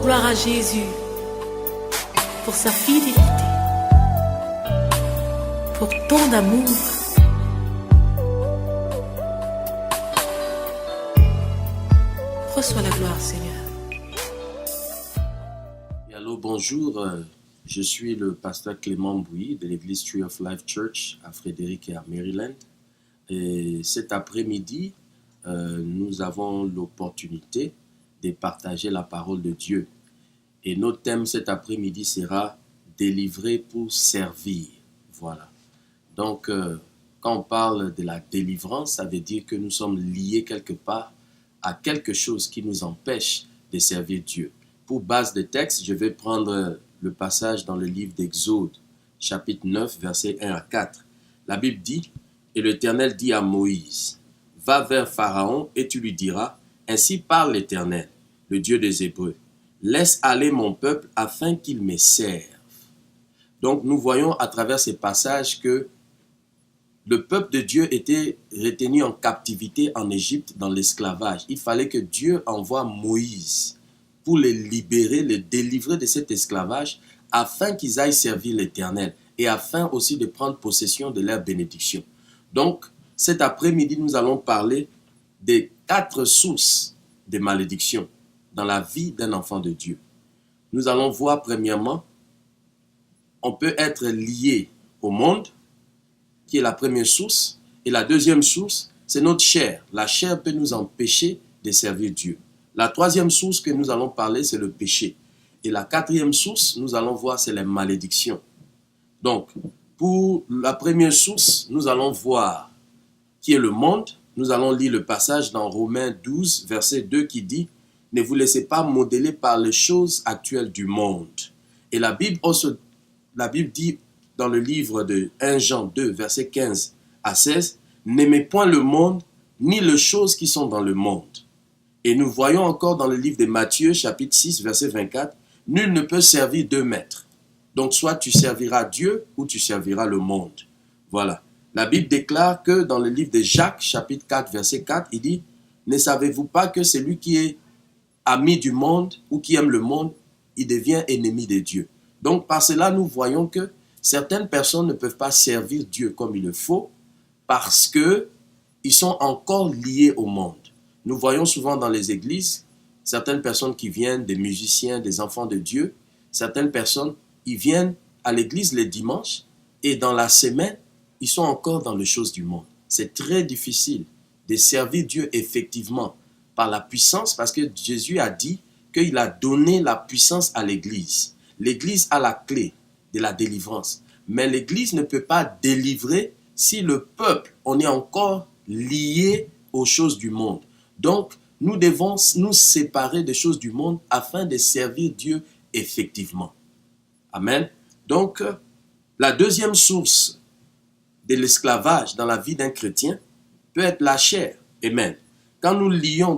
gloire à Jésus pour sa fidélité, pour ton amour. Reçois la gloire, Seigneur. Allô, bonjour. Je suis le pasteur Clément Bouilly de l'église Tree of Life Church à Frédéric et à Maryland. Et cet après-midi, nous avons l'opportunité de partager la parole de Dieu. Et notre thème cet après-midi sera « Délivrer pour servir ». Voilà. Donc, quand on parle de la délivrance, ça veut dire que nous sommes liés quelque part à quelque chose qui nous empêche de servir Dieu. Pour base de texte, je vais prendre le passage dans le livre d'Exode, chapitre 9, versets 1 à 4. La Bible dit, « Et l'Éternel dit à Moïse, « Va vers Pharaon et tu lui diras, « Ainsi parle l'Éternel, le Dieu des Hébreux. Laisse aller mon peuple afin qu'il me serve. » Donc nous voyons à travers ces passages que le peuple de Dieu était retenu en captivité en Égypte dans l'esclavage. Il fallait que Dieu envoie Moïse pour les libérer, les délivrer de cet esclavage afin qu'ils aillent servir l'Éternel et afin aussi de prendre possession de leur bénédiction. Donc cet après-midi, nous allons parler des 4 sources de malédiction dans la vie d'un enfant de Dieu. Nous allons voir premièrement, on peut être lié au monde, qui est la première source, et la deuxième source, c'est notre chair. La chair peut nous empêcher de servir Dieu. La troisième source que nous allons parler, c'est le péché. Et la quatrième source, nous allons voir, c'est les malédictions. Donc, pour la première source, nous allons voir qui est le monde. Nous allons lire le passage dans Romains 12, verset 2 qui dit « Ne vous laissez pas modeler par les choses actuelles du monde. » Et la Bible dit dans le livre de 1 Jean 2, verset 15 à 16, « N'aimez point le monde, ni les choses qui sont dans le monde. » Et nous voyons encore dans le livre de Matthieu, chapitre 6, verset 24, « Nul ne peut servir 2 maîtres. » Donc, soit tu serviras Dieu ou tu serviras le monde. Voilà. La Bible déclare que dans le livre de Jacques, chapitre 4, verset 4, il dit, « Ne savez-vous pas que celui qui est ami du monde ou qui aime le monde, il devient ennemi de Dieu. » Donc, par cela, nous voyons que certaines personnes ne peuvent pas servir Dieu comme il le faut parce qu'ils sont encore liés au monde. Nous voyons souvent dans les églises, certaines personnes qui viennent, des musiciens, des enfants de Dieu, certaines personnes, ils viennent à l'église les dimanches et dans la semaine, ils sont encore dans les choses du monde. C'est très difficile de servir Dieu effectivement par la puissance parce que Jésus a dit qu'il a donné la puissance à l'église. L'église a la clé de la délivrance. Mais l'église ne peut pas délivrer si le peuple, on est encore lié aux choses du monde. Donc, nous devons nous séparer des choses du monde afin de servir Dieu effectivement. Amen. Donc, la deuxième source de l'esclavage dans la vie d'un chrétien peut être la chair. Amen. Quand nous lisons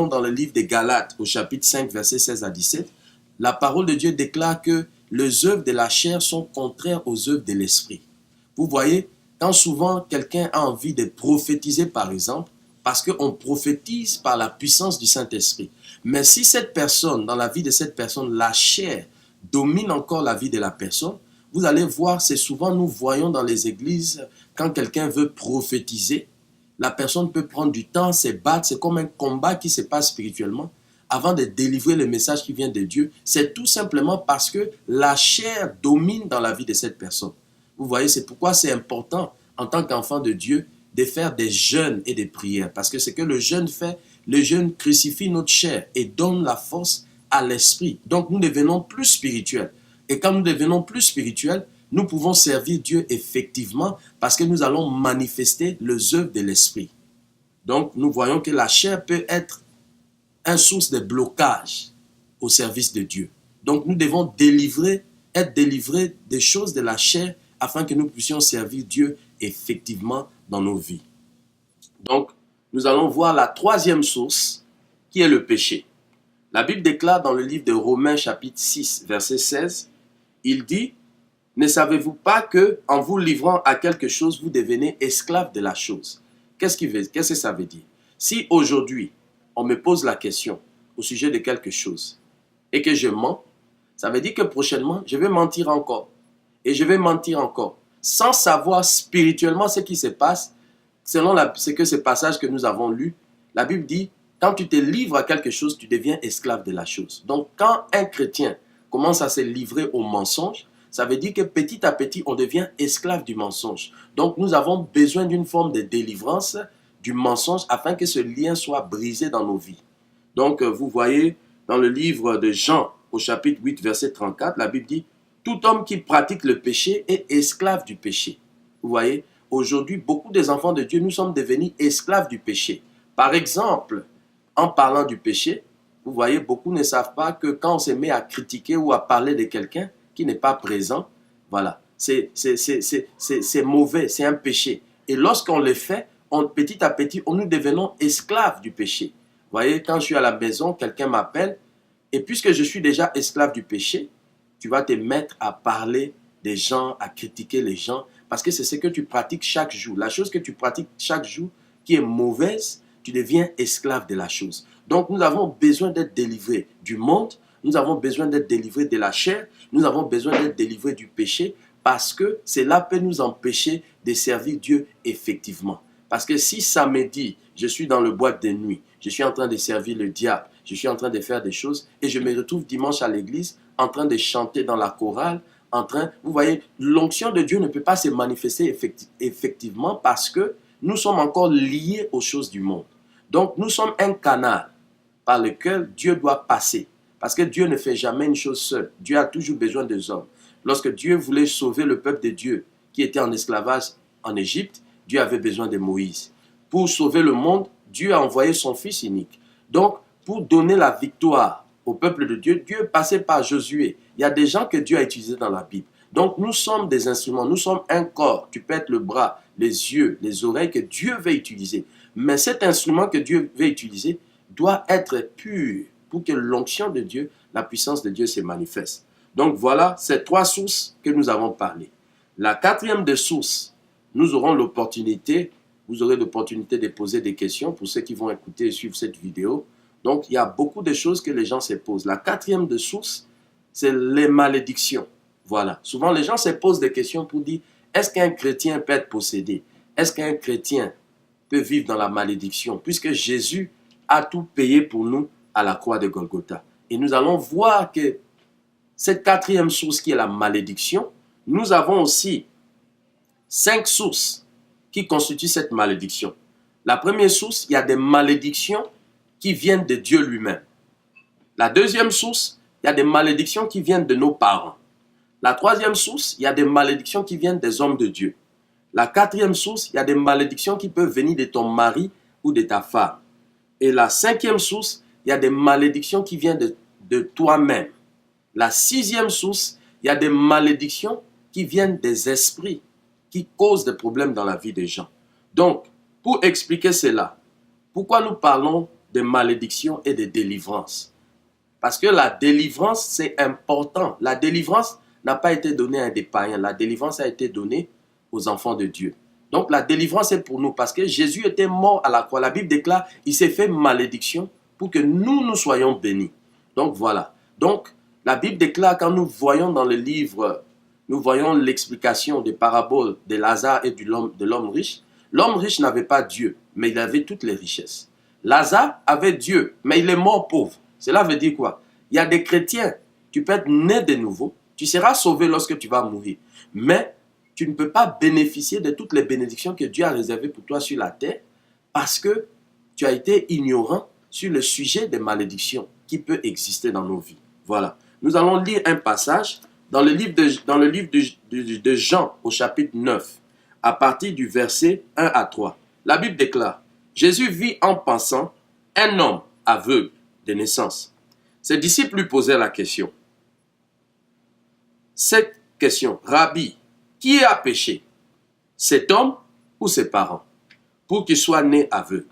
dans le livre des Galates au chapitre 5, verset 16 à 17, la parole de Dieu déclare que les œuvres de la chair sont contraires aux œuvres de l'esprit. Vous voyez, quand souvent quelqu'un a envie de prophétiser par exemple, parce qu'on prophétise par la puissance du Saint-Esprit. Mais si cette personne, dans la vie de cette personne, la chair domine encore la vie de la personne, vous allez voir, c'est souvent nous voyons dans les églises, quand quelqu'un veut prophétiser, la personne peut prendre du temps, se battre, c'est comme un combat qui se passe spirituellement, avant de délivrer le message qui vient de Dieu. C'est tout simplement parce que la chair domine dans la vie de cette personne. Vous voyez, c'est pourquoi c'est important, en tant qu'enfant de Dieu, de faire des jeûnes et des prières. Parce que ce que le jeûne fait, le jeûne crucifie notre chair et donne la force à l'esprit. Donc nous devenons plus spirituels. Et quand nous devenons plus spirituels, nous pouvons servir Dieu effectivement parce que nous allons manifester les œuvres de l'esprit. Donc nous voyons que la chair peut être une source de blocage au service de Dieu. Donc nous devons être délivrés des choses de la chair afin que nous puissions servir Dieu effectivement dans nos vies. Donc, nous allons voir la troisième source qui est le péché. La Bible déclare dans le livre de Romains chapitre 6, verset 16, il dit « Ne savez-vous pas que en vous livrant à quelque chose, vous devenez esclave de la chose ?» Qu'est-ce que ça veut dire? Si aujourd'hui, on me pose la question au sujet de quelque chose, et que je mens, ça veut dire que prochainement, je vais mentir encore. Et je vais mentir encore. Sans savoir spirituellement ce qui se passe, selon ce passage que nous avons lu, la Bible dit, quand tu te livres à quelque chose, tu deviens esclave de la chose. Donc, quand un chrétien commence à se livrer au mensonge, ça veut dire que petit à petit, on devient esclave du mensonge. Donc, nous avons besoin d'une forme de délivrance du mensonge afin que ce lien soit brisé dans nos vies. Donc, vous voyez, dans le livre de Jean, au chapitre 8, verset 34, la Bible dit, tout homme qui pratique le péché est esclave du péché. Vous voyez, aujourd'hui, beaucoup des enfants de Dieu, nous sommes devenus esclaves du péché. Par exemple, en parlant du péché, vous voyez, beaucoup ne savent pas que quand on se met à critiquer ou à parler de quelqu'un qui n'est pas présent, voilà, c'est mauvais, c'est un péché. Et lorsqu'on le fait, petit à petit, nous devenons esclaves du péché. Vous voyez, quand je suis à la maison, quelqu'un m'appelle, et puisque je suis déjà esclave du péché, tu vas te mettre à parler des gens, à critiquer les gens, parce que c'est ce que tu pratiques chaque jour. La chose que tu pratiques chaque jour qui est mauvaise, tu deviens esclave de la chose. Donc nous avons besoin d'être délivrés du monde, nous avons besoin d'être délivrés de la chair, nous avons besoin d'être délivrés du péché, parce que cela peut nous empêcher de servir Dieu effectivement. Parce que si samedi, je suis dans le boîte de nuit, je suis en train de servir le diable, je suis en train de faire des choses, et je me retrouve dimanche à l'église, en train de chanter dans la chorale, vous voyez, l'onction de Dieu ne peut pas se manifester effectivement parce que nous sommes encore liés aux choses du monde. Donc, nous sommes un canal par lequel Dieu doit passer. Parce que Dieu ne fait jamais une chose seule. Dieu a toujours besoin des hommes. Lorsque Dieu voulait sauver le peuple de Dieu qui était en esclavage en Égypte, Dieu avait besoin de Moïse. Pour sauver le monde, Dieu a envoyé son Fils unique. Donc, pour donner la victoire au peuple de Dieu, Dieu passait par Josué. Il y a des gens que Dieu a utilisés dans la Bible. Donc, nous sommes des instruments, nous sommes un corps. Tu peux être le bras, les yeux, les oreilles que Dieu veut utiliser. Mais cet instrument que Dieu veut utiliser doit être pur pour que l'onction de Dieu, la puissance de Dieu se manifeste. Donc, voilà ces trois sources que nous avons parlé. La quatrième des sources, nous aurons l'opportunité, vous aurez l'opportunité de poser des questions pour ceux qui vont écouter et suivre cette vidéo. Donc, il y a beaucoup de choses que les gens se posent. La quatrième de source, c'est les malédictions. Voilà. Souvent, les gens se posent des questions pour dire, est-ce qu'un chrétien peut être possédé? Est-ce qu'un chrétien peut vivre dans la malédiction? Puisque Jésus a tout payé pour nous à la croix de Golgotha. Et nous allons voir que cette quatrième source qui est la malédiction, nous avons aussi 5 sources qui constituent cette malédiction. La première source, il y a des malédictions qui viennent de Dieu lui-même. La deuxième source, il y a des malédictions qui viennent de nos parents. La troisième source, il y a des malédictions qui viennent des hommes de Dieu. La quatrième source, il y a des malédictions qui peuvent venir de ton mari ou de ta femme. Et la cinquième source, il y a des malédictions qui viennent de toi-même. La sixième source, il y a des malédictions qui viennent des esprits qui causent des problèmes dans la vie des gens. Donc, pour expliquer cela, pourquoi nous parlons de malédiction et de délivrance? Parce que la délivrance, c'est important. La délivrance n'a pas été donnée à des païens. La délivrance a été donnée aux enfants de Dieu. Donc la délivrance est pour nous parce que Jésus était mort à la croix. La Bible déclare, il s'est fait malédiction pour que nous soyons bénis. Donc voilà. Donc la Bible déclare, quand nous voyons dans le livre, nous voyons l'explication des paraboles de Lazare et de l'homme riche. L'homme riche n'avait pas Dieu, mais il avait toutes les richesses. Lazare avait Dieu, mais il est mort pauvre. Cela veut dire quoi? Il y a des chrétiens, tu peux être né de nouveau, tu seras sauvé lorsque tu vas mourir. Mais tu ne peux pas bénéficier de toutes les bénédictions que Dieu a réservées pour toi sur la terre parce que tu as été ignorant sur le sujet des malédictions qui peut exister dans nos vies. Voilà. Nous allons lire un passage dans le livre de Jean au chapitre 9 à partir du verset 1 à 3. La Bible déclare, Jésus vit en passant un homme aveugle de naissance. Ses disciples lui posèrent la question. Cette question, Rabbi, qui a péché, cet homme ou ses parents, pour qu'il soit né aveugle?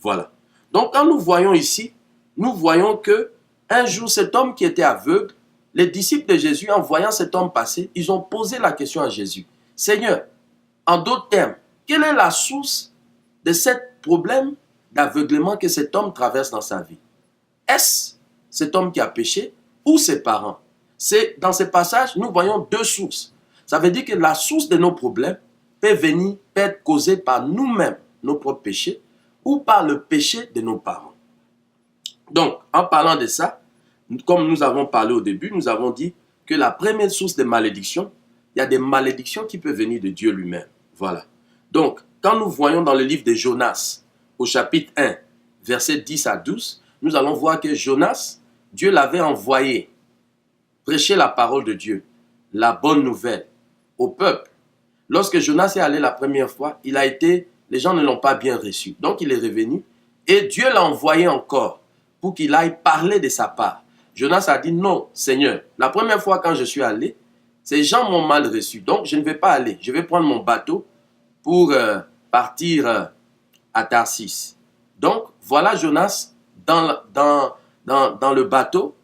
Voilà. Donc, quand nous voyons ici, nous voyons que un jour, cet homme qui était aveugle, les disciples de Jésus, en voyant cet homme passer, ils ont posé la question à Jésus. Seigneur, en d'autres termes, quelle est la source de ce problème d'aveuglement que cet homme traverse dans sa vie? Est-ce cet homme qui a péché ou ses parents. Dans ces passages, nous voyons deux sources. Ça veut dire que la source de nos problèmes peut être causée par nous-mêmes, nos propres péchés, ou par le péché de nos parents. Donc, en parlant de ça, comme nous avons parlé au début, nous avons dit que la première source de malédiction, il y a des malédictions qui peuvent venir de Dieu lui-même. Voilà. Donc, quand nous voyons dans le livre de Jonas, au chapitre 1, versets 10 à 12, nous allons voir que Jonas, Dieu l'avait envoyé prêcher la parole de Dieu, la bonne nouvelle au peuple. Lorsque Jonas est allé la première fois, les gens ne l'ont pas bien reçu. Donc, il est revenu et Dieu l'a envoyé encore pour qu'il aille parler de sa part. Jonas a dit, non, Seigneur, la première fois quand je suis allé, ces gens m'ont mal reçu. Donc, je ne vais pas aller. Je vais prendre mon bateau pour partir à Tarsis. Donc, voilà Jonas dans le bateau.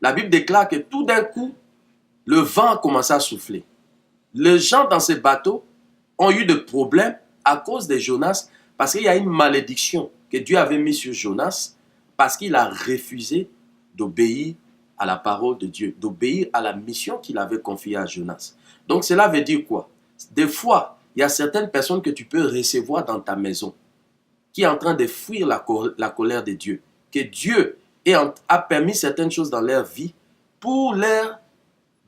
La Bible déclare que tout d'un coup, le vent a commencé à souffler. Les gens dans ces bateaux ont eu des problèmes à cause de Jonas parce qu'il y a une malédiction que Dieu avait mise sur Jonas parce qu'il a refusé d'obéir à la parole de Dieu, d'obéir à la mission qu'il avait confiée à Jonas. Donc cela veut dire quoi? Des fois, il y a certaines personnes que tu peux recevoir dans ta maison qui est en train de fuir la colère de Dieu, que Dieu a permis certaines choses dans leur vie pour les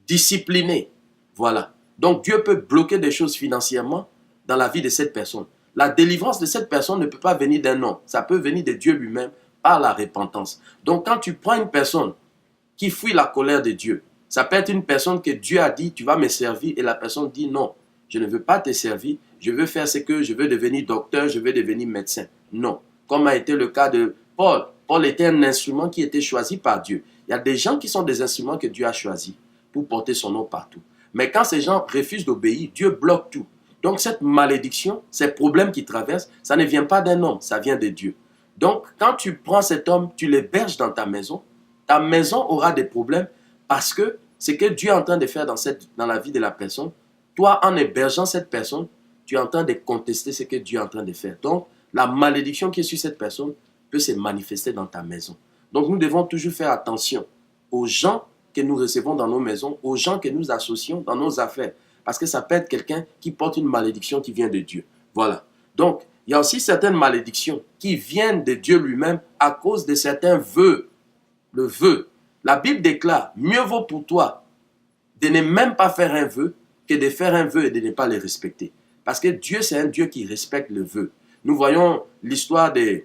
discipliner. Voilà. Donc Dieu peut bloquer des choses financièrement dans la vie de cette personne. La délivrance de cette personne ne peut pas venir d'un homme. Ça peut venir de Dieu lui-même par la repentance. Donc quand tu prends une personne qui fuit la colère de Dieu, ça peut être une personne que Dieu a dit, tu vas me servir, et la personne dit non, je ne veux pas te servir, je veux faire ce que je veux devenir docteur, je veux devenir médecin. Non. Comme a été le cas de Paul. Paul était un instrument qui était choisi par Dieu. Il y a des gens qui sont des instruments que Dieu a choisis pour porter son nom partout. Mais quand ces gens refusent d'obéir, Dieu bloque tout. Donc cette malédiction, ces problèmes qui traversent, ça ne vient pas d'un homme, ça vient de Dieu. Donc quand tu prends cet homme, tu l'héberges dans ta maison aura des problèmes parce que ce que Dieu est en train de faire dans la vie de la personne, toi en hébergeant cette personne, tu es en train de contester ce que Dieu est en train de faire. Donc la malédiction qui est sur cette personne peut se manifester dans ta maison. Donc nous devons toujours faire attention aux gens que nous recevons dans nos maisons, aux gens que nous associons dans nos affaires. Parce que ça peut être quelqu'un qui porte une malédiction qui vient de Dieu. Voilà. Donc, il y a aussi certaines malédictions qui viennent de Dieu lui-même à cause de certains vœux. Le vœu. La Bible déclare, mieux vaut pour toi de ne même pas faire un vœu que de faire un vœu et de ne pas le respecter. Parce que Dieu, c'est un Dieu qui respecte le vœu. Nous voyons l'histoire de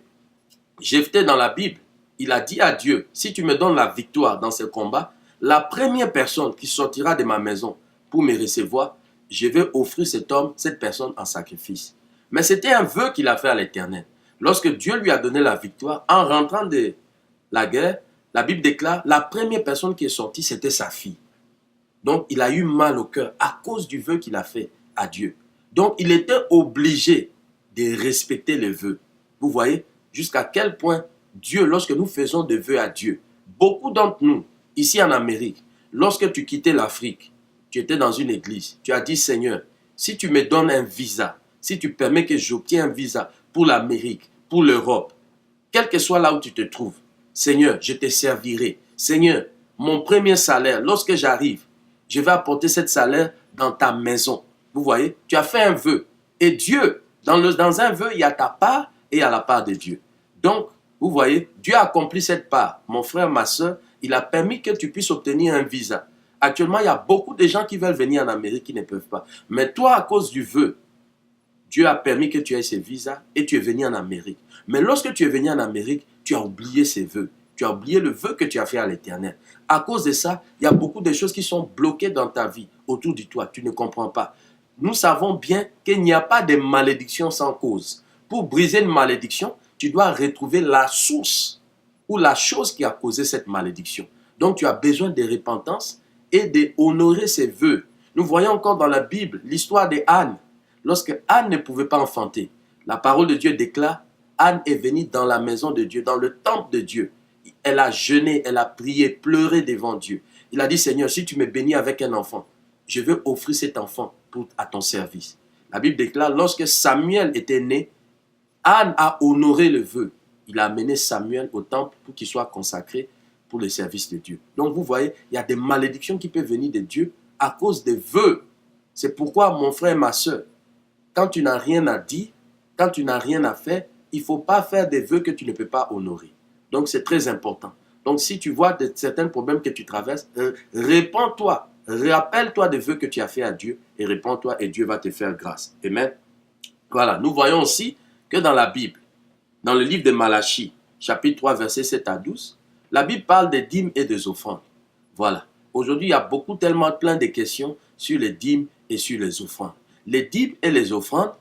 Jephthé dans la Bible. Il a dit à Dieu, si tu me donnes la victoire dans ce combat, la première personne qui sortira de ma maison pour me recevoir, je vais offrir cette personne en sacrifice. Mais c'était un vœu qu'il a fait à l'Éternel. Lorsque Dieu lui a donné la victoire, en rentrant de la guerre, la Bible déclare, la première personne qui est sortie, c'était sa fille. Donc, il a eu mal au cœur à cause du vœu qu'il a fait à Dieu. Donc, il était obligé de respecter les vœux. Vous voyez, jusqu'à quel point Dieu, lorsque nous faisons des vœux à Dieu, beaucoup d'entre nous, ici en Amérique, lorsque tu quittais l'Afrique, tu étais dans une église, tu as dit, Seigneur, si tu me donnes un visa, si tu permets que j'obtienne un visa pour l'Amérique, pour l'Europe, quel que soit là où tu te trouves, Seigneur, je te servirai. Seigneur, mon premier salaire, lorsque j'arrive, je vais apporter cet salaire dans ta maison. Vous voyez, tu as fait un vœu. Et Dieu, dans un vœu, il y a ta part et il y a la part de Dieu. Donc, vous voyez, Dieu a accompli cette part. Mon frère, ma soeur, il a permis que tu puisses obtenir un visa. Actuellement, il y a beaucoup de gens qui veulent venir en Amérique qui ne peuvent pas. Mais toi, à cause du vœu, Dieu a permis que tu aies ce visa et tu es venu en Amérique. Mais lorsque tu es venu en Amérique, tu as oublié ces vœux. Tu as oublié le vœu que tu as fait à l'Éternel. À cause de ça, il y a beaucoup de choses qui sont bloquées dans ta vie, autour de toi. Tu ne comprends pas. Nous savons bien qu'il n'y a pas de malédiction sans cause. Pour briser une malédiction, tu dois retrouver la source ou la chose qui a causé cette malédiction. Donc tu as besoin de repentance et d'honorer ses vœux. Nous voyons encore dans la Bible l'histoire de Anne. Lorsque Anne ne pouvait pas enfanter, la parole de Dieu déclare, Anne est venue dans la maison de Dieu, dans le temple de Dieu. Elle a jeûné, elle a prié, pleuré devant Dieu. Il a dit, Seigneur, si tu me bénis avec un enfant, je veux offrir cet enfant à ton service. La Bible déclare, lorsque Samuel était né, Anne a honoré le vœu. Il a amené Samuel au temple pour qu'il soit consacré pour le service de Dieu. Donc vous voyez, il y a des malédictions qui peuvent venir de Dieu à cause des vœux. C'est pourquoi mon frère et ma soeur, quand tu n'as rien à dire, quand tu n'as rien à faire, il ne faut pas faire des vœux que tu ne peux pas honorer. Donc c'est très important. Donc si tu vois certains problèmes que tu traverses, répands-toi, rappelle-toi des vœux que tu as fait à Dieu et répands-toi et Dieu va te faire grâce. Amen. Voilà, nous voyons aussi que dans la Bible, dans le livre de Malachie, chapitre 3, versets 7 à 12, la Bible parle des dîmes et des offrandes. Voilà. Aujourd'hui, il y a tellement plein de questions sur les dîmes et sur les offrandes. Les dîmes et les offrandes,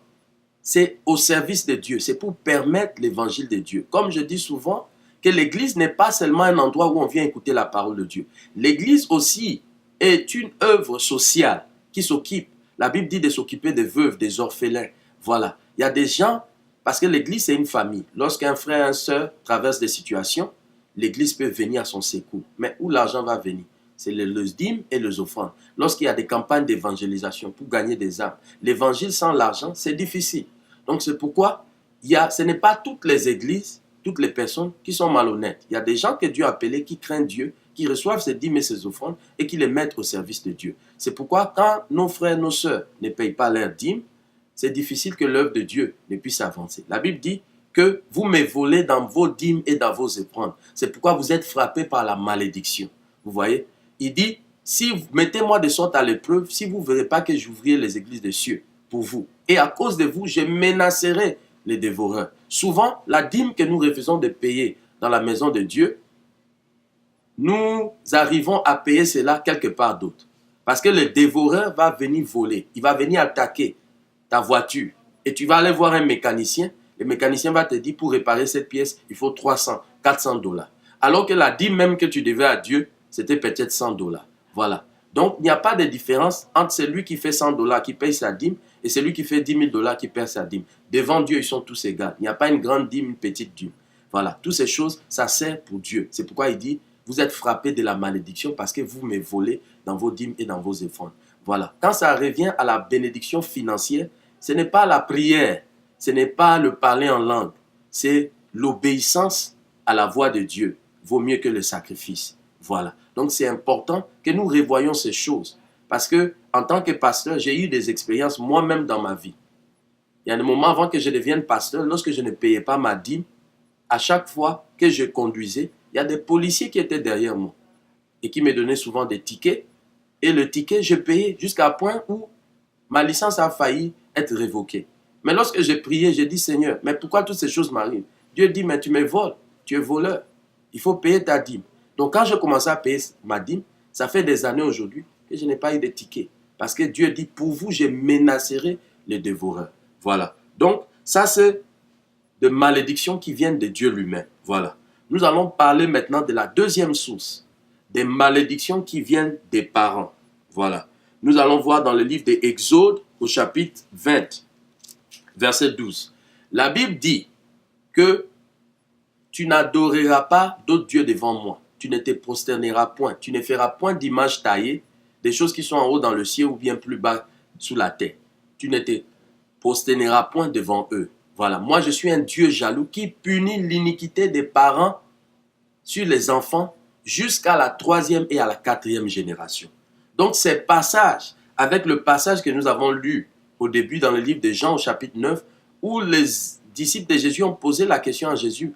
c'est au service de Dieu. C'est pour permettre l'évangile de Dieu. Comme je dis souvent, que l'église n'est pas seulement un endroit où on vient écouter la parole de Dieu. L'église aussi est une œuvre sociale qui s'occupe. La Bible dit de s'occuper des veuves, des orphelins. Voilà. Il y a des gens, parce que l'église c'est une famille. Lorsqu'un frère et une sœur traversent des situations, l'église peut venir à son secours. Mais où l'argent va venir? C'est les dîmes et les offrandes. Lorsqu'il y a des campagnes d'évangélisation pour gagner des âmes, l'évangile sans l'argent, c'est difficile. Donc c'est pourquoi ce n'est pas toutes les églises, toutes les personnes qui sont malhonnêtes. Il y a des gens que Dieu a appelés, qui craignent Dieu, qui reçoivent ces dîmes et ces offrandes et qui les mettent au service de Dieu. C'est pourquoi quand nos frères, nos sœurs ne payent pas leurs dîmes, c'est difficile que l'œuvre de Dieu ne puisse avancer. La Bible dit que vous me volez dans vos dîmes et dans vos offrandes. C'est pourquoi vous êtes frappés par la malédiction. Vous voyez? Il dit, mettez-moi de sorte à l'épreuve, si vous ne verrez pas que j'ouvrirai les églises des cieux pour vous. Et à cause de vous, je menacerai les dévoreurs. Souvent, la dîme que nous refusons de payer dans la maison de Dieu, nous arrivons à payer cela quelque part d'autre. Parce que le dévoreur va venir voler, il va venir attaquer ta voiture. Et tu vas aller voir un mécanicien, le mécanicien va te dire, pour réparer cette pièce, il faut 300, 400 $. Alors que la dîme même que tu devais à Dieu, c'était peut-être 100 $. Voilà. Donc, il n'y a pas de différence entre celui qui fait 100 $, qui paye sa dîme, et celui qui fait 10 000 $ qui perd sa dîme. Devant Dieu, ils sont tous égaux. Il n'y a pas une grande dîme, une petite dîme. Voilà. Toutes ces choses, ça sert pour Dieu. C'est pourquoi il dit, vous êtes frappés de la malédiction parce que vous me volez dans vos dîmes et dans vos offrandes. Voilà. Quand ça revient à la bénédiction financière, ce n'est pas la prière, ce n'est pas le parler en langue, c'est l'obéissance à la voix de Dieu. Vaut mieux que le sacrifice. Voilà. Donc c'est important que nous revoyions ces choses. Parce que en tant que pasteur, j'ai eu des expériences moi-même dans ma vie. Il y a des moments avant que je devienne pasteur, lorsque je ne payais pas ma dîme, à chaque fois que je conduisais, il y a des policiers qui étaient derrière moi et qui me donnaient souvent des tickets. Et le ticket, je payais jusqu'à un point où ma licence a failli être révoquée. Mais lorsque j'ai prié, j'ai dit, Seigneur, mais pourquoi toutes ces choses m'arrivent? Dieu dit, mais tu me voles, tu es voleur. Il faut payer ta dîme. Donc quand je commençais à payer ma dîme, ça fait des années aujourd'hui que je n'ai pas eu de ticket. Parce que Dieu dit, pour vous, je menacerai les dévoreurs. Voilà. Donc, ça c'est de malédictions qui viennent de Dieu lui-même. Voilà. Nous allons parler maintenant de la deuxième source, des malédictions qui viennent des parents. Voilà. Nous allons voir dans le livre de Exode au chapitre 20, verset 12. La Bible dit que tu n'adoreras pas d'autres dieux devant moi. Tu ne te prosterneras point. Tu ne feras point d'image taillée, des choses qui sont en haut dans le ciel ou bien plus bas sous la terre. Tu ne te prosterneras point devant eux. Voilà. Moi, je suis un Dieu jaloux qui punit l'iniquité des parents sur les enfants jusqu'à la 3e et à la 4e génération. Donc, ces passages, avec le passage que nous avons lu au début dans le livre de Jean au chapitre 9, où les disciples de Jésus ont posé la question à Jésus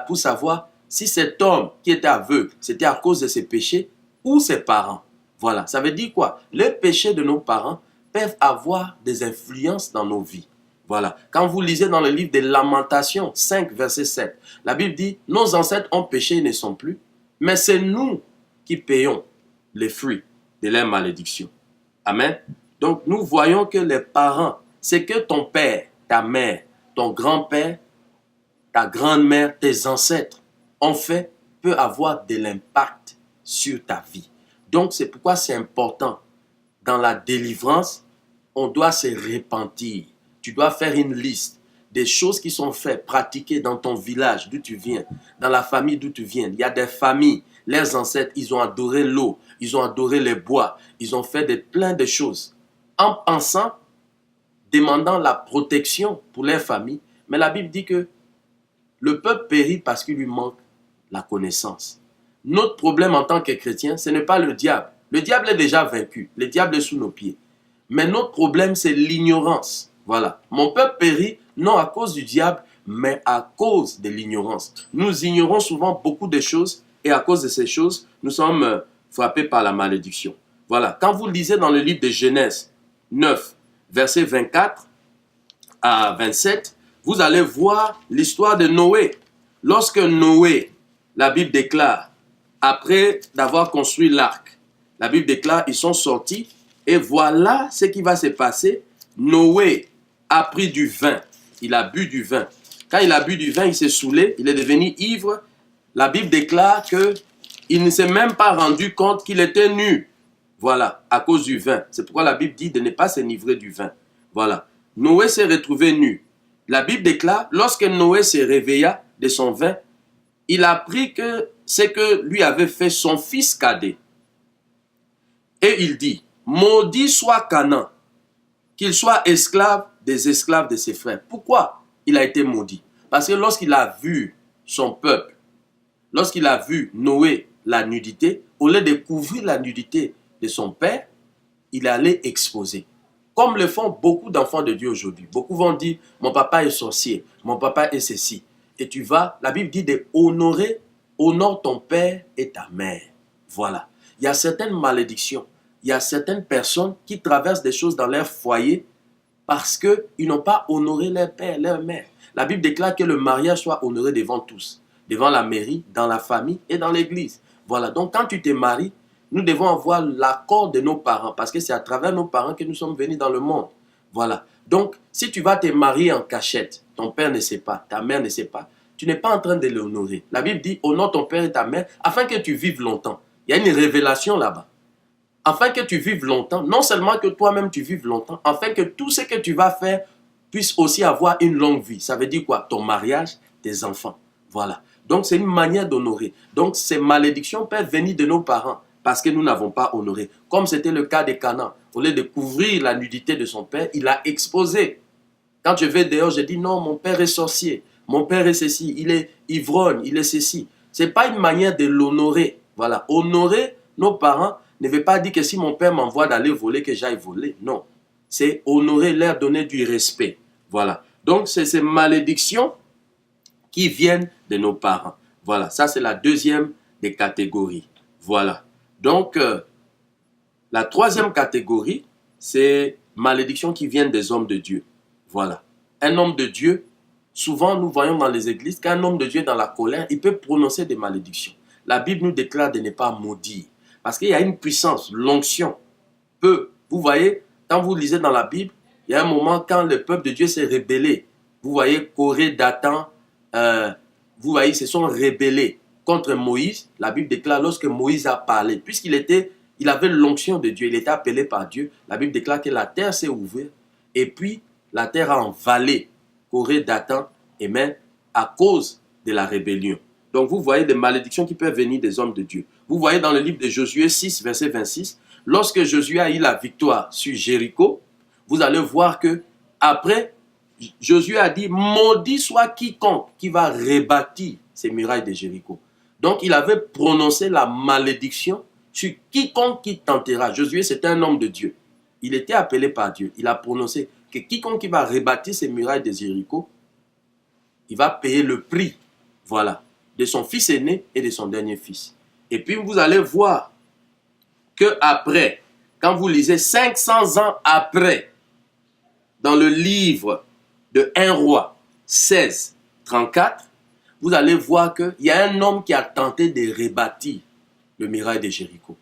pour savoir si cet homme qui était aveugle, c'était à cause de ses péchés ou ses parents. Voilà, ça veut dire quoi? Les péchés de nos parents peuvent avoir des influences dans nos vies. Voilà, quand vous lisez dans le livre des Lamentations 5, verset 7, la Bible dit, nos ancêtres ont péché et ne sont plus, mais c'est nous qui payons les fruits de leur malédiction. Amen. Donc, nous voyons que les parents, c'est que ton père, ta mère, ton grand-père, ta grand-mère, tes ancêtres ont fait, peut avoir de l'impact sur ta vie. Donc, c'est pourquoi c'est important. Dans la délivrance, on doit se repentir. Tu dois faire une liste des choses qui sont faites, pratiquées dans ton village d'où tu viens, dans la famille d'où tu viens. Il y a des familles, leurs ancêtres, ils ont adoré l'eau, ils ont adoré les bois, ils ont fait plein de choses en pensant, demandant la protection pour leur famille. Mais la Bible dit que le peuple périt parce qu'il lui manque la connaissance. Notre problème en tant que chrétien, ce n'est pas le diable. Le diable est déjà vaincu. Le diable est sous nos pieds. Mais notre problème, c'est l'ignorance. Voilà. Mon peuple périt, non à cause du diable, mais à cause de l'ignorance. Nous ignorons souvent beaucoup de choses et à cause de ces choses, nous sommes frappés par la malédiction. Voilà. Quand vous lisez dans le livre de Genèse 9, versets 24 à 27, vous allez voir l'histoire de Noé. Lorsque Noé, la Bible déclare, après d'avoir construit l'arc, la Bible déclare, ils sont sortis et voilà ce qui va se passer. Noé a pris du vin, il a bu du vin. Quand il a bu du vin, il s'est saoulé, il est devenu ivre. La Bible déclare qu'il ne s'est même pas rendu compte qu'il était nu. Voilà, à cause du vin. C'est pourquoi la Bible dit de ne pas s'enivrer du vin. Voilà. Noé s'est retrouvé nu. La Bible déclare, lorsque Noé se réveilla de son vin, il a appris que c'est que lui avait fait son fils cadet. Et il dit, maudit soit Canaan, qu'il soit esclave des esclaves de ses frères. Pourquoi il a été maudit? Parce que lorsqu'il a vu son peuple, lorsqu'il a vu Noé la nudité, au lieu de couvrir la nudité de son père, il allait exposer. Comme le font beaucoup d'enfants de Dieu aujourd'hui. Beaucoup vont dire, mon papa est sorcier, mon papa est ceci. Et tu vas, la Bible dit de honorer, honore ton père et ta mère. Voilà. Il y a certaines malédictions. Il y a certaines personnes qui traversent des choses dans leur foyer parce qu'ils n'ont pas honoré leur père, leur mère. La Bible déclare que le mariage soit honoré devant tous. Devant la mairie, dans la famille et dans l'église. Voilà. Donc quand tu te maries, nous devons avoir l'accord de nos parents parce que c'est à travers nos parents que nous sommes venus dans le monde. Voilà. Donc, si tu vas te marier en cachette, ton père ne sait pas, ta mère ne sait pas, tu n'es pas en train de l'honorer. La Bible dit, honore ton père et ta mère afin que tu vives longtemps. Il y a une révélation là-bas. Afin que tu vives longtemps, non seulement que toi-même tu vives longtemps, afin que tout ce que tu vas faire puisse aussi avoir une longue vie. Ça veut dire quoi? Ton mariage, tes enfants. Voilà. Donc, c'est une manière d'honorer. Donc, ces malédictions peuvent venir de nos parents. Parce que nous n'avons pas honoré. Comme c'était le cas de Canaan. Au lieu de couvrir la nudité de son père, il a exposé. Quand je vais dehors, je dis non, mon père est sorcier. Mon père est ceci. Il est ivrogne. Il est ceci. Ce n'est pas une manière de l'honorer. Voilà. Honorer nos parents ne veut pas dire que si mon père m'envoie d'aller voler, que j'aille voler. Non. C'est honorer, leur donner du respect. Voilà. Donc, c'est ces malédictions qui viennent de nos parents. Voilà. Ça, c'est la deuxième des catégories. Voilà. Donc, la troisième catégorie, c'est malédictions qui viennent des hommes de Dieu. Voilà. Un homme de Dieu, souvent nous voyons dans les églises qu'un homme de Dieu est dans la colère, il peut prononcer des malédictions. La Bible nous déclare de ne pas maudire. Parce qu'il y a une puissance, l'onction peut. Vous voyez, quand vous lisez dans la Bible, il y a un moment quand le peuple de Dieu s'est rébellé. Vous voyez, Corée, Dathan, vous voyez, ils se sont rébellés contre Moïse. La Bible déclare lorsque Moïse a parlé, puisqu'il avait l'onction de Dieu, il était appelé par Dieu. La Bible déclare que la terre s'est ouverte et puis la terre a envalé Corée, Dathan et même à cause de la rébellion. Donc vous voyez des malédictions qui peuvent venir des hommes de Dieu. Vous voyez dans le livre de Josué 6, verset 26, lorsque Josué a eu la victoire sur Jéricho, vous allez voir que après, Josué a dit, maudit soit quiconque qui va rebâtir ces murailles de Jéricho. Donc il avait prononcé la malédiction sur quiconque qui tentera. Josué, c'était un homme de Dieu. Il était appelé par Dieu. Il a prononcé que quiconque qui va rebâtir ces murailles de Jéricho, il va payer le prix, voilà, de son fils aîné et de son dernier fils. Et puis vous allez voir que après, quand vous lisez 500 ans après, dans le livre de 1 roi 16, 34, vous allez voir qu'il y a un homme qui a tenté de rebâtir le muraille de Jéricho.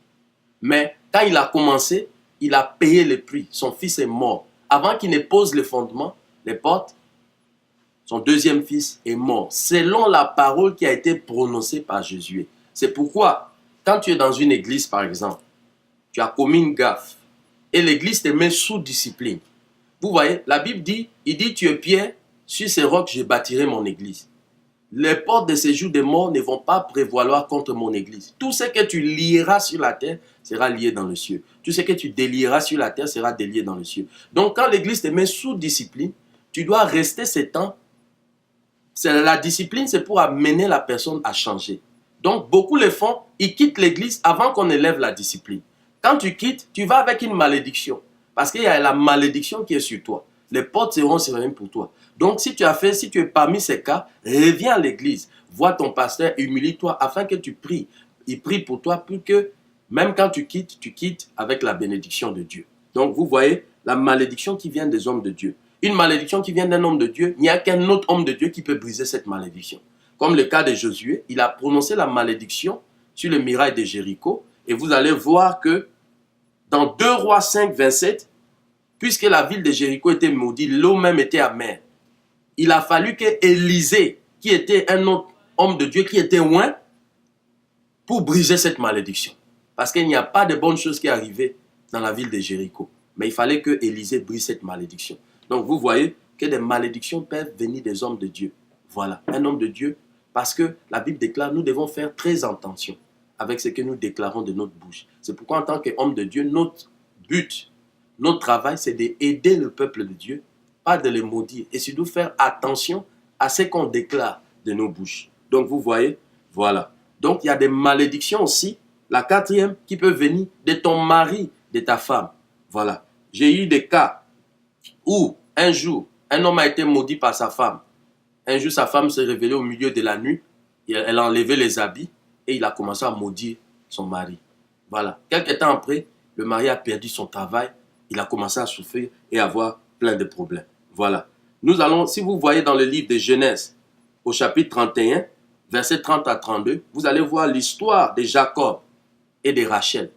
Mais quand il a commencé, il a payé le prix. Son fils est mort. Avant qu'il ne pose le fondement, les portes, son deuxième fils est mort. Selon la parole qui a été prononcée par Josué. C'est pourquoi, quand tu es dans une église, par exemple, tu as commis une gaffe et l'église te met sous discipline. Vous voyez, la Bible dit, il dit, tu es Pierre, sur ces rocs, je bâtirai mon église. Les portes de séjour des morts ne vont pas prévaloir contre mon église. Tout ce que tu lieras sur la terre sera lié dans le ciel. Tout ce que tu délieras sur la terre sera délié dans le ciel. Donc, quand l'église te met sous discipline, tu dois rester ce temps. La discipline, c'est pour amener la personne à changer. Donc, beaucoup le font, ils quittent l'église avant qu'on élève la discipline. Quand tu quittes, tu vas avec une malédiction. Parce qu'il y a la malédiction qui est sur toi. Les portes seront fermées pour toi. Donc, si tu es parmi ces cas, reviens à l'église. Vois ton pasteur, humilie-toi afin que tu pries. Il prie pour toi pour que, même quand tu quittes avec la bénédiction de Dieu. Donc, vous voyez, la malédiction qui vient des hommes de Dieu. Une malédiction qui vient d'un homme de Dieu, il n'y a qu'un autre homme de Dieu qui peut briser cette malédiction. Comme le cas de Josué, il a prononcé la malédiction sur le muraille de Jéricho. Et vous allez voir que dans 2 Rois 5, 27, puisque la ville de Jéricho était maudite, l'eau même était amère. Il a fallu que Élisée, qui était un autre homme de Dieu, qui était loin, pour briser cette malédiction. Parce qu'il n'y a pas de bonnes choses qui arrivaient dans la ville de Jéricho. Mais il fallait que Élisée brise cette malédiction. Donc vous voyez que des malédictions peuvent venir des hommes de Dieu. Voilà, un homme de Dieu, parce que la Bible déclare, nous devons faire très attention avec ce que nous déclarons de notre bouche. C'est pourquoi en tant qu'homme de Dieu, notre but, notre travail, c'est d'aider le peuple de Dieu, pas de les maudire. Et surtout faire attention à ce qu'on déclare de nos bouches. Donc vous voyez, voilà. Donc il y a des malédictions aussi. La 4e qui peut venir de ton mari, de ta femme. Voilà. J'ai eu des cas où un jour, un homme a été maudit par sa femme. Un jour, sa femme s'est réveillée au milieu de la nuit. Elle a enlevé les habits et il a commencé à maudire son mari. Voilà. Quelque temps après, le mari a perdu son travail. Il a commencé à souffrir et à avoir plein de problèmes. Voilà. Nous allons, si vous voyez dans le livre de Genèse, au chapitre 31, versets 30 à 32, vous allez voir l'histoire de Jacob et de Rachel.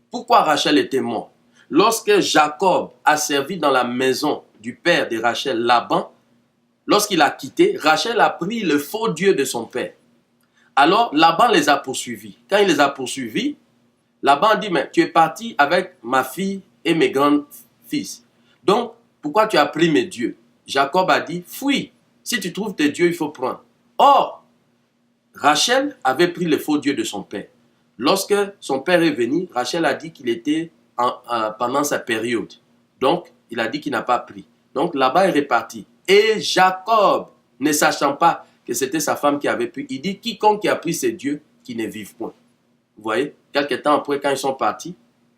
Pourquoi Rachel était morte? Lorsque Jacob a servi dans la maison du père de Rachel, Laban, lorsqu'il a quitté, Rachel a pris le faux Dieu de son père. Alors, Laban les a poursuivis. Quand il les a poursuivis, Laban a dit, mais tu es parti avec ma fille et mes grands-fils. Donc, pourquoi tu as pris mes dieux? Jacob a dit, fuis. Si tu trouves tes dieux, il faut prendre. Or, Rachel avait pris le faux Dieu de son père. Lorsque son père est venu, Rachel a dit qu'il était pendant sa période. Donc, il a dit qu'il n'a pas pris. Donc, là-bas, il est reparti. Et Jacob, ne sachant pas que c'était sa femme qui avait pris, il dit, quiconque qui a pris ses dieux, qui ne vive point. Vous voyez, quelque temps après, quand ils sont partis,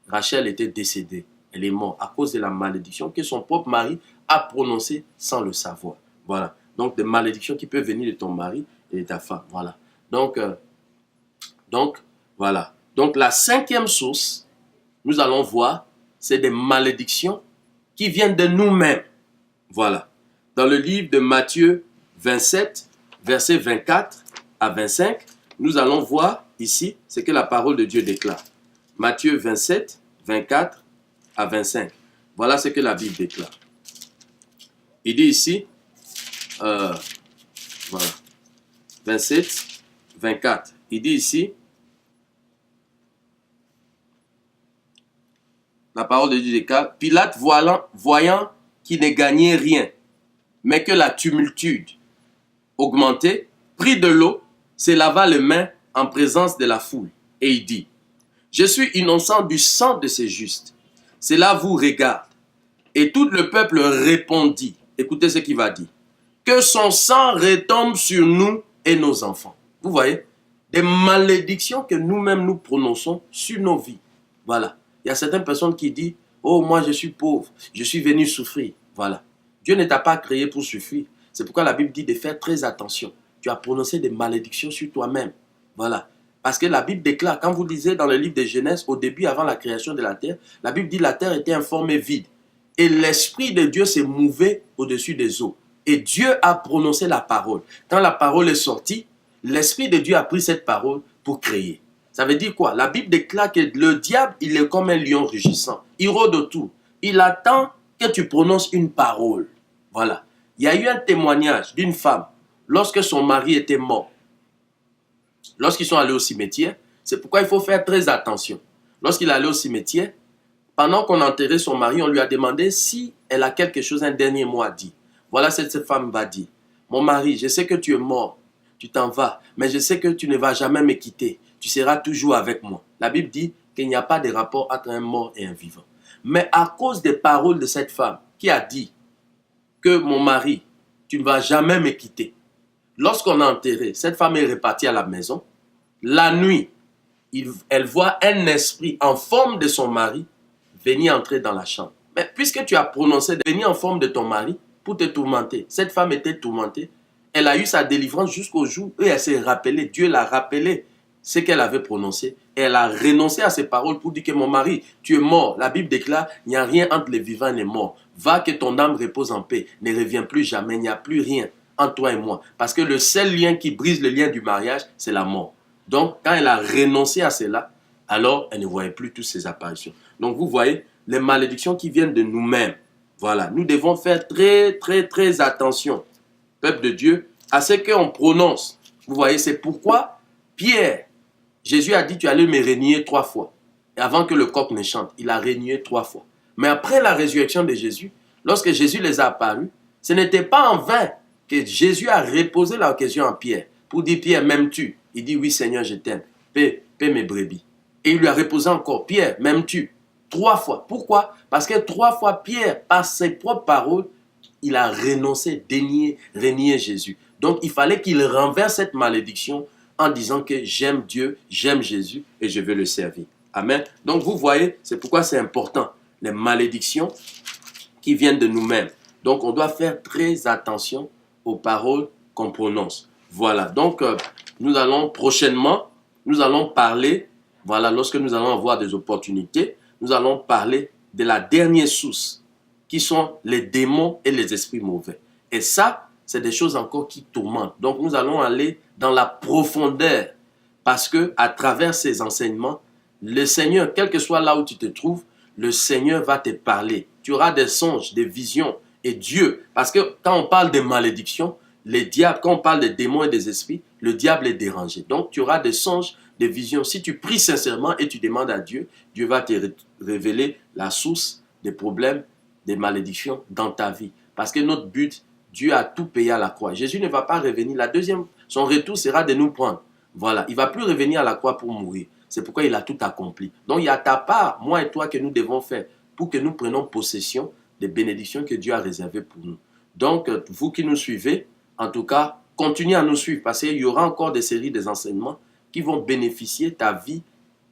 Rachel était décédée. Elle est morte à cause de la malédiction que son propre mari a prononcée sans le savoir. Voilà. Donc, des malédictions qui peuvent venir de ton mari et de ta femme. Voilà. Donc, voilà. Donc, la 5e source, nous allons voir, c'est des malédictions qui viennent de nous-mêmes. Voilà. Dans le livre de Matthieu 27, versets 24 à 25, nous allons voir ici ce que la parole de Dieu déclare. Matthieu 27, 24 à 25. Voilà ce que la Bible déclare. Il dit ici, voilà, 27, 24. Il dit ici, la parole de Dieu déclare, Pilate voyant qu'il ne gagnait rien, mais que la tumultude augmentait, prit de l'eau, se lava les mains en présence de la foule, et il dit, je suis innocent du sang de ces justes. Cela vous regarde. Et tout le peuple répondit, écoutez ce qu'il va dire, que son sang retombe sur nous et nos enfants. Vous voyez, des malédictions que nous-mêmes nous prononçons sur nos vies. Voilà. Il y a certaines personnes qui disent, oh, moi je suis pauvre, je suis venu souffrir. Voilà. Dieu ne t'a pas créé pour souffrir. C'est pourquoi la Bible dit de faire très attention. Tu as prononcé des malédictions sur toi-même. Voilà. Parce que la Bible déclare, quand vous lisez dans le livre de Genèse, au début, avant la création de la terre, la Bible dit que la terre était informée vide. Et l'Esprit de Dieu s'est mouvé au-dessus des eaux. Et Dieu a prononcé la parole. Quand la parole est sortie, l'Esprit de Dieu a pris cette parole pour créer. Ça veut dire quoi? La Bible déclare que le diable, il est comme un lion rugissant. Il rôde autour. Il attend que tu prononces une parole. Voilà. Il y a eu un témoignage d'une femme lorsque son mari était mort. Lorsqu'ils sont allés au cimetière, c'est pourquoi il faut faire très attention. Lorsqu'il est allé au cimetière, pendant qu'on enterrait son mari, on lui a demandé si elle a quelque chose, un dernier mot à dire. Voilà ce que cette femme va dire. Mon mari, je sais que tu es mort, tu t'en vas, mais je sais que tu ne vas jamais me quitter. Tu seras toujours avec moi. La Bible dit qu'il n'y a pas de rapport entre un mort et un vivant. Mais à cause des paroles de cette femme qui a dit que mon mari, tu ne vas jamais me quitter. Lorsqu'on a enterré, cette femme est repartie à la maison. la nuit, elle voit un esprit en forme de son mari venir entrer dans la chambre. Mais puisque tu as prononcé de venir en forme de ton mari pour te tourmenter, cette femme était tourmentée, elle a eu sa délivrance jusqu'au jour où elle s'est rappelée, Dieu l'a rappelé ce qu'elle avait prononcé. Et elle a renoncé à ses paroles pour dire que mon mari, tu es mort. La Bible déclare, il n'y a rien entre les vivants et les morts. Va que ton âme repose en paix, ne reviens plus jamais, il n'y a plus rien entre toi et moi. Parce que le seul lien qui brise le lien du mariage, c'est la mort. Donc, quand elle a renoncé à cela, alors elle ne voyait plus toutes ces apparitions. Donc, vous voyez, les malédictions qui viennent de nous-mêmes. Voilà, nous devons faire très attention, peuple de Dieu, à ce qu'on prononce. Vous voyez, c'est pourquoi Pierre, Jésus a dit, tu allais me renier 3 fois. Et avant que le coq ne chante, il a renié 3 fois. Mais après la résurrection de Jésus, lorsque Jésus les a apparus, ce n'était pas en vain que Jésus a reposé la question à Pierre pour dire, Pierre, m'aimes-tu? Il dit, oui Seigneur, je t'aime. Paie mes brebis. Et il lui a reposé encore, Pierre, m'aimes-tu? 3 fois. Pourquoi? Parce que 3 fois, Pierre, par ses propres paroles, il a renoncé, renié Jésus. Donc, il fallait qu'il renverse cette malédiction en disant que j'aime Dieu, j'aime Jésus et je veux le servir. Amen. Donc, vous voyez, c'est pourquoi c'est important. Les malédictions qui viennent de nous-mêmes. Donc, on doit faire très attention aux paroles qu'on prononce. Voilà. Donc, nous allons prochainement, nous allons parler, voilà, lorsque nous allons avoir des opportunités, nous allons parler de la dernière source, qui sont les démons et les esprits mauvais. Et ça, c'est des choses encore qui tourmentent. Donc, nous allons aller dans la profondeur, parce que à travers ces enseignements, le Seigneur, quel que soit là où tu te trouves, le Seigneur va te parler. Tu auras des songes, des visions, et Dieu, parce que quand on parle de malédiction, les diables, quand on parle des démons et des esprits, le diable est dérangé. Donc, tu auras des songes, des visions. Si tu pries sincèrement et tu demandes à Dieu, Dieu va te révéler la source des problèmes, des malédictions dans ta vie. Parce que notre but, Dieu a tout payé à la croix. Jésus ne va pas revenir. Son retour sera de nous prendre. Voilà, il ne va plus revenir à la croix pour mourir. C'est pourquoi il a tout accompli. Donc, il y a ta part, moi et toi, que nous devons faire pour que nous prenions possession des bénédictions que Dieu a réservées pour nous. Donc, vous qui nous suivez, en tout cas, continuez à nous suivre parce qu'il y aura encore des séries des enseignements qui vont bénéficier ta vie,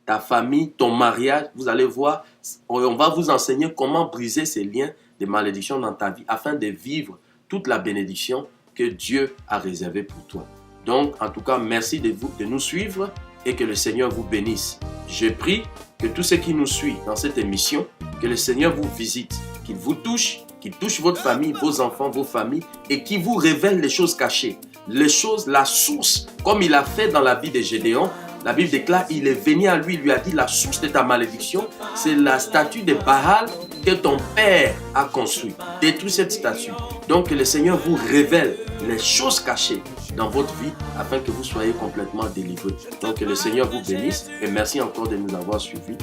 ta famille, ton mariage. Vous allez voir, on va vous enseigner comment briser ces liens de malédiction dans ta vie afin de vivre toute la bénédiction que Dieu a réservée pour toi. Donc, en tout cas, merci de nous suivre et que le Seigneur vous bénisse. Je prie que tous ceux qui nous suivent dans cette émission, que le Seigneur vous visite, qu'il vous touche, qu'il touche votre famille, vos enfants, vos familles et qu'il vous révèle les choses cachées, les choses, la source, comme il a fait dans la vie de Gédéon. La Bible déclare, il est venu à lui, il lui a dit, la source de ta malédiction, c'est la statue de Baal que ton père a construite. Détruis cette statue. Donc que le Seigneur vous révèle les choses cachées dans votre vie afin que vous soyez complètement délivrés. Donc que le Seigneur vous bénisse et merci encore de nous avoir suivis.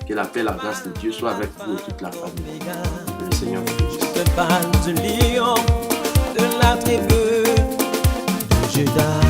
Que la paix et la grâce de Dieu soient avec vous et toute la famille. Que le Seigneur vous bénisse. Je te parle du lion, de la tribu de Juda.